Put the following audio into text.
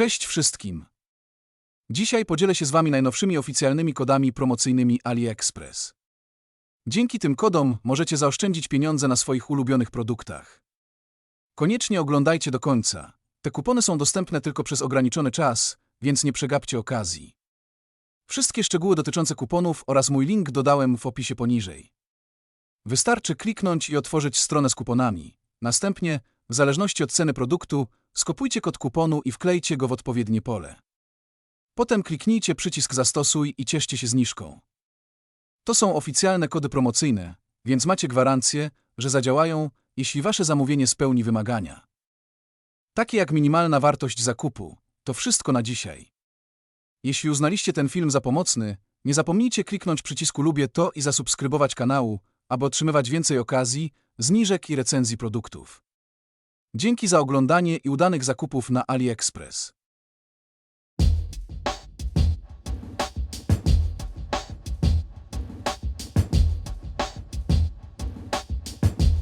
Cześć wszystkim! Dzisiaj podzielę się z Wami najnowszymi oficjalnymi kodami promocyjnymi AliExpress. Dzięki tym kodom możecie zaoszczędzić pieniądze na swoich ulubionych produktach. Koniecznie oglądajcie do końca. Te kupony są dostępne tylko przez ograniczony czas, więc nie przegapcie okazji. Wszystkie szczegóły dotyczące kuponów oraz mój link dodałem w opisie poniżej. Wystarczy kliknąć i otworzyć stronę z kuponami. Następnie, w zależności od ceny produktu, skopujcie kod kuponu i wklejcie go w odpowiednie pole. Potem kliknijcie przycisk Zastosuj i cieszcie się zniżką. To są oficjalne kody promocyjne, więc macie gwarancję, że zadziałają, jeśli Wasze zamówienie spełni wymagania. Takie jak minimalna wartość zakupu. To wszystko na dzisiaj. Jeśli uznaliście ten film za pomocny, nie zapomnijcie kliknąć przycisku Lubię to i zasubskrybować kanału, aby otrzymywać więcej okazji, zniżek i recenzji produktów. Dzięki za oglądanie i udanych zakupów na AliExpress.